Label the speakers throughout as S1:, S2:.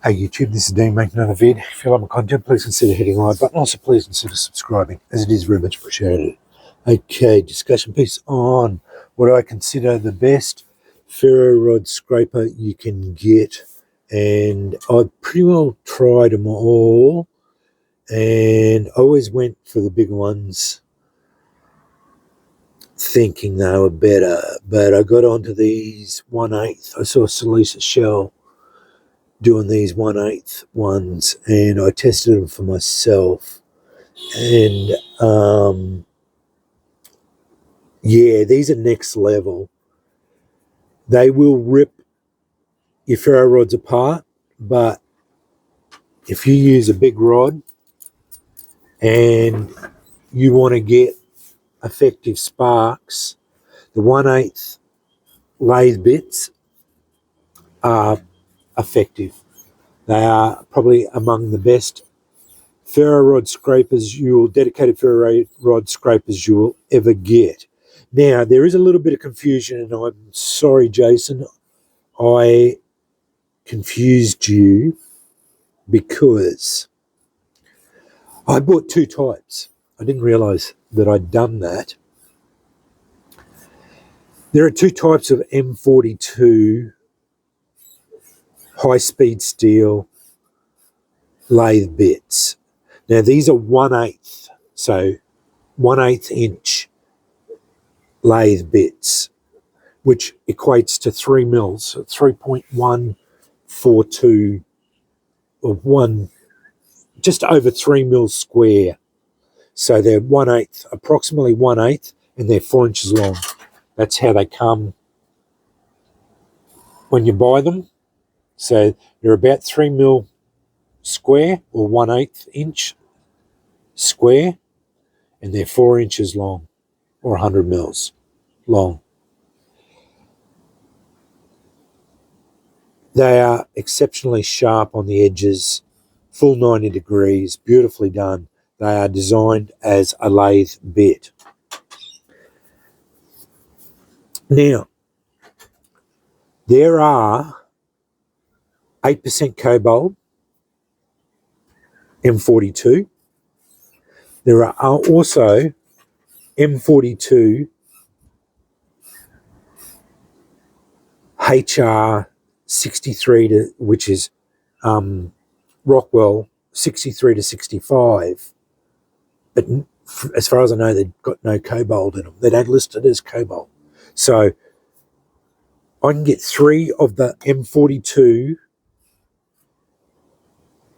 S1: Hey YouTube, this is Dean making another vid. If you like my content, please consider hitting the like button. Also, please consider subscribing, as it is very much appreciated. Okay, discussion piece on what I consider the best ferro rod scraper you can get. And I've pretty well tried them all, and I always went for the big ones, thinking they were better. But I got onto these 1/8. I saw Salisa Shell doing these 1/8 ones, and I tested them for myself, and yeah, these are next level. They will rip your ferro rods apart, but if you use a big rod and you want to get effective sparks, the 1/8 lathe bits are effective. They are probably among the best ferro rod scrapers dedicated ferro rod scrapers you will ever get. Now, there is a little bit of confusion, and I'm sorry, Jason, I confused you, because I bought two types. I didn't realize that I'd done that. There are two types of M42 high-speed steel lathe bits. Now, these are 1/8, so 1/8 inch lathe bits, which equates to 3 mils, 3.142, or just over 3 mils square. So they're 1/8, approximately 1/8, and they're 4 inches long. That's how they come when you buy them. So they're about 3 mil square, or 1/8 inch square, and they're 4 inches long, or 100 mils long. They are exceptionally sharp on the edges, full 90 degrees, beautifully done. They are designed as a lathe bit. Now, there are 8% cobalt M42. There are also M42 HR63, which is Rockwell 63 to 65. But as far as I know, they've got no cobalt in them. They don't list it as cobalt. So I can get 3 of the M42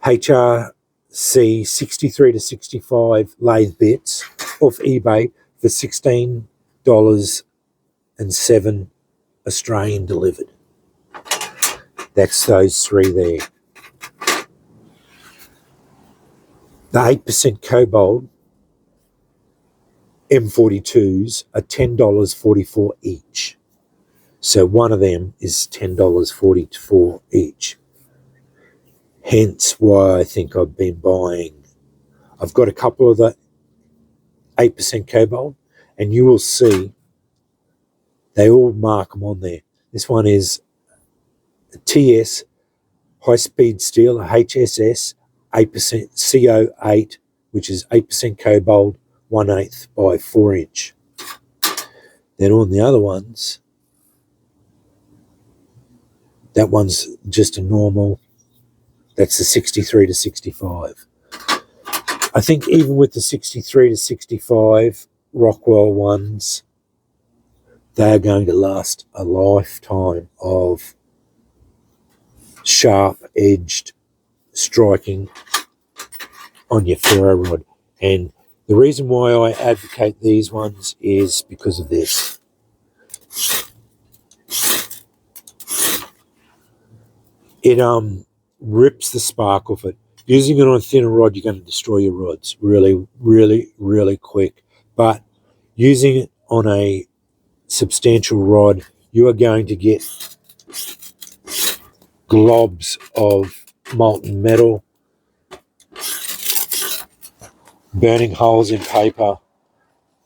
S1: HRC 63 to 65 lathe bits off eBay for $16.07 Australian delivered. That's those 3 there. The 8% cobalt M42s are $10.44 each. So one of them is $10.44 each. Hence why I think I've been buying. I've got a couple of the 8% cobalt, and you will see they all mark them on there. This one is a TS high-speed steel, a HSS 8% CO8, which is 8% cobalt, 1/8 by 4 inch. Then on the other ones, that one's just a normal, that's the 63 to 65. I think even with the 63 to 65 Rockwell ones, they are going to last a lifetime of sharp-edged striking on your ferro rod. And the reason why I advocate these ones is because of this. It rips the spark off it. Using it on a thinner rod, you're going to destroy your rods really, really, really quick. But using it on a substantial rod, you are going to get globs of molten metal, burning holes in paper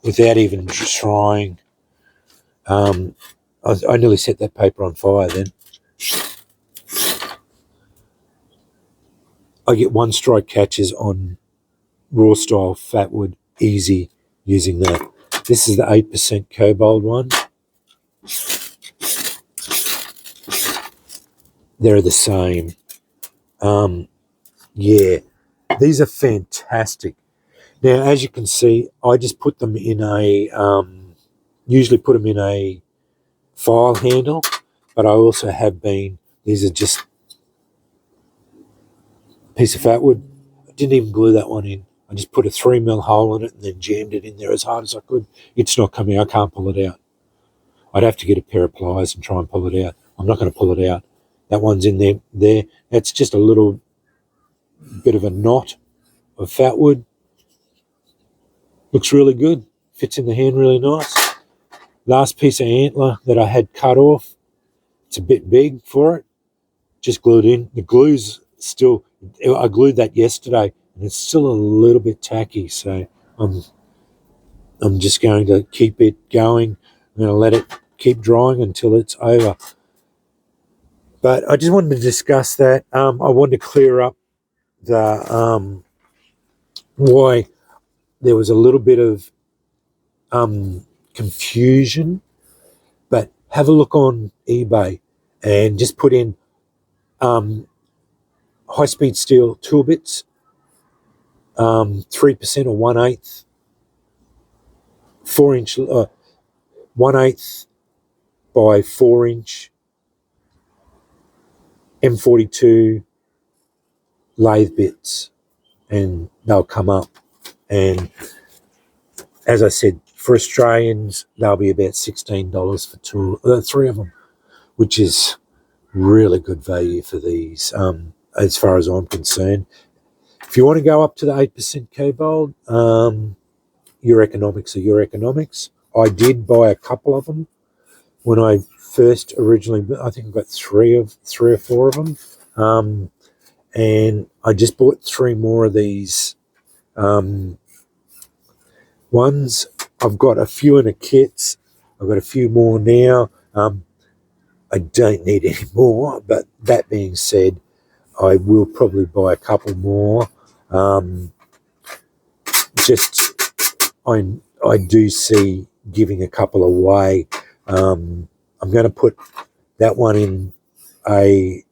S1: without even trying. I nearly set that paper on fire then. I get one strike catches on raw style fatwood easy using that. This is the 8% cobalt one. They're the same. Yeah, these are fantastic. Now, as you can see, I just put them in a, usually put them in a file handle, but I also have been, these are just a piece of fatwood. I didn't even glue that one in. I just put a 3mm hole in it and then jammed it in there as hard as I could. It's not coming. I can't pull it out. I'd have to get a pair of pliers and try and pull it out. I'm not going to pull it out. That one's in there. That's just a little bit of a knot of fatwood. Looks really good. Fits in the hand really nice. Last piece of antler that I had cut off. It's a bit big for it. Just glued in. The glue's still, I glued that yesterday and it's still a little bit tacky. So I'm just going to keep it going. I'm going to let it keep drying until it's over. But I just wanted to discuss that. I wanted to clear up the why there was a little bit of confusion. But have a look on eBay and just put in high-speed steel tool bits, 3% or 1/8, 4-inch, 1/8 by 4-inch M42 lathe bits, and they'll come up. And as I said, for Australians, they'll be about $16 for three of them, which is really good value for these, as far as I'm concerned. If you want to go up to the 8% cobalt, your economics are your economics. I did buy a couple of them when I first originally, I think I got three or four of them. And I just bought 3 more of these ones. I've got a few in the kits. I've got a few more now. I don't need any more, but that being said, I will probably buy a couple more. I do see giving a couple away. I'm going to put that one in a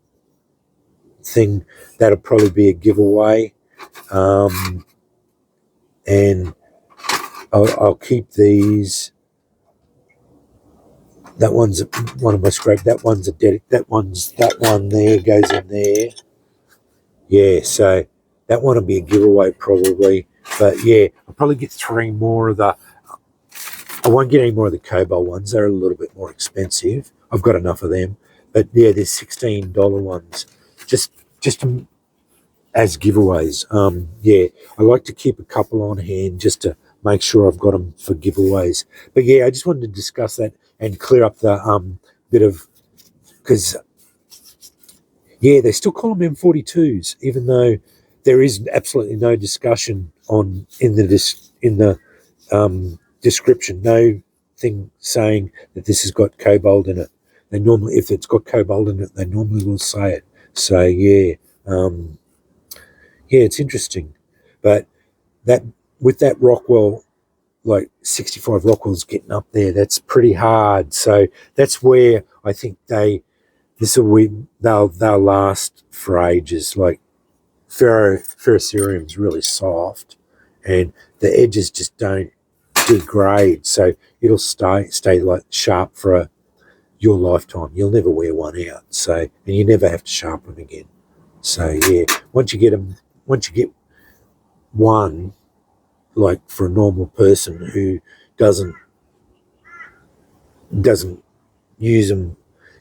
S1: thing that'll probably be a giveaway, and I'll keep these. That one's one of my scrape. That one's that one there goes in there. Yeah, so that one will be a giveaway probably. But yeah, I'll probably get 3 more of the. I won't get any more of the cobalt ones. They're a little bit more expensive. I've got enough of them. But yeah, there's $16 ones, just as giveaways. Yeah, I like to keep a couple on hand just to make sure I've got them for giveaways. But yeah, I just wanted to discuss that and clear up the bit of, because yeah, they still call them M42s, even though there is absolutely no discussion in the description, no thing saying that this has got cobalt in it. They normally, if it's got cobalt in it, they normally will say it. So yeah, yeah, it's interesting. But that with that Rockwell, like 65 Rockwell's getting up there, that's pretty hard. So that's where I think they'll last for ages. Like ferrocerium's really soft, and the edges just don't degrade, so it'll stay like sharp for your lifetime. You'll never wear one out, so, and you never have to sharpen them again. So yeah, once you get one, like for a normal person who doesn't use them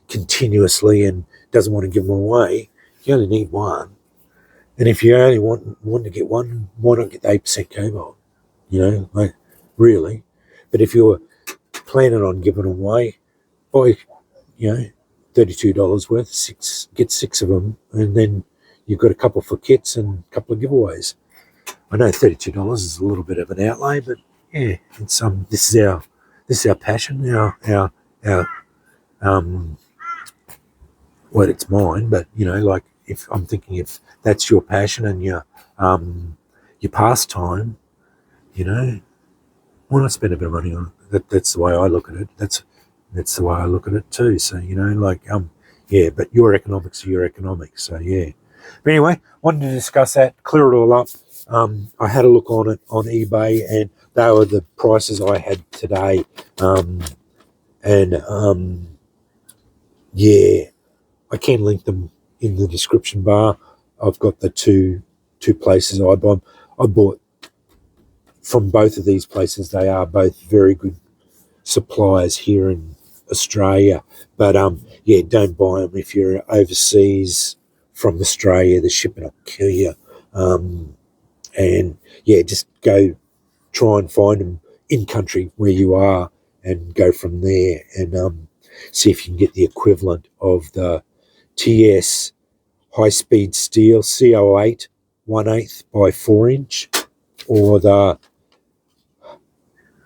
S1: continuously and doesn't want to give them away, you only need one. And if you only want to get one, why not get the 8% cobalt? You know, like really. But if you're planning on giving them away, buy, $32 worth, get 6 of them, and then you've got a couple for kits and a couple of giveaways. I know $32 is a little bit of an outlay, but yeah, it's this is our passion, our well, it's mine, but like if I'm thinking if that's your passion and your pastime, you know, why not spend a bit of money on it? That's the way I look at it. That's the way I look at it too. So, you know, like, yeah, but your economics are your economics. So, yeah. But anyway, wanted to discuss that, clear it all up. I had a look on it on eBay, and they were the prices I had today. Yeah, I can link them in the description bar. I've got the two places I buy. I bought from both of these places. They are both very good suppliers here in Australia. But yeah, don't buy them if you're overseas from Australia. The shipping will kill you. And yeah, just go try and find them in country where you are and go from there and see if you can get the equivalent of the TS high speed steel CO8 1/8 by 4 inch or the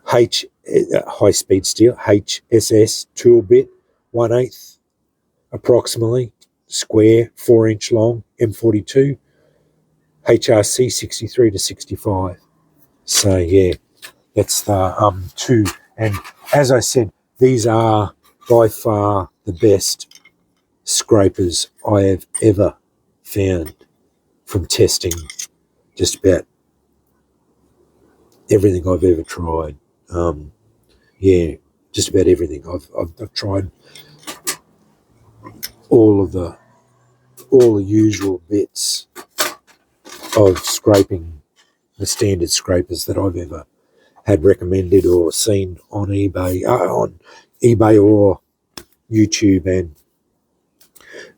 S1: high speed steel HSS toolbit 1/8 approximately square 4 inch long M42 HRC 63 to 65. So yeah, that's the two. And as I said, these are by far the best scrapers I have ever found from testing just about everything I've ever tried. Yeah, just about everything. I've tried all the usual bits of scraping, the standard scrapers that I've ever had recommended or seen on eBay or YouTube, and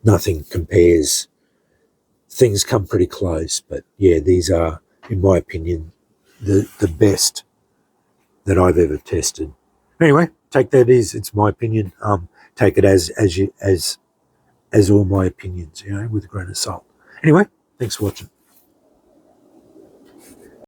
S1: nothing compares. Things come pretty close, but yeah, these are, in my opinion, the best that I've ever tested. Anyway, take that as it's my opinion. Take it as all my opinions, you know, with a grain of salt. Anyway, thanks for watching.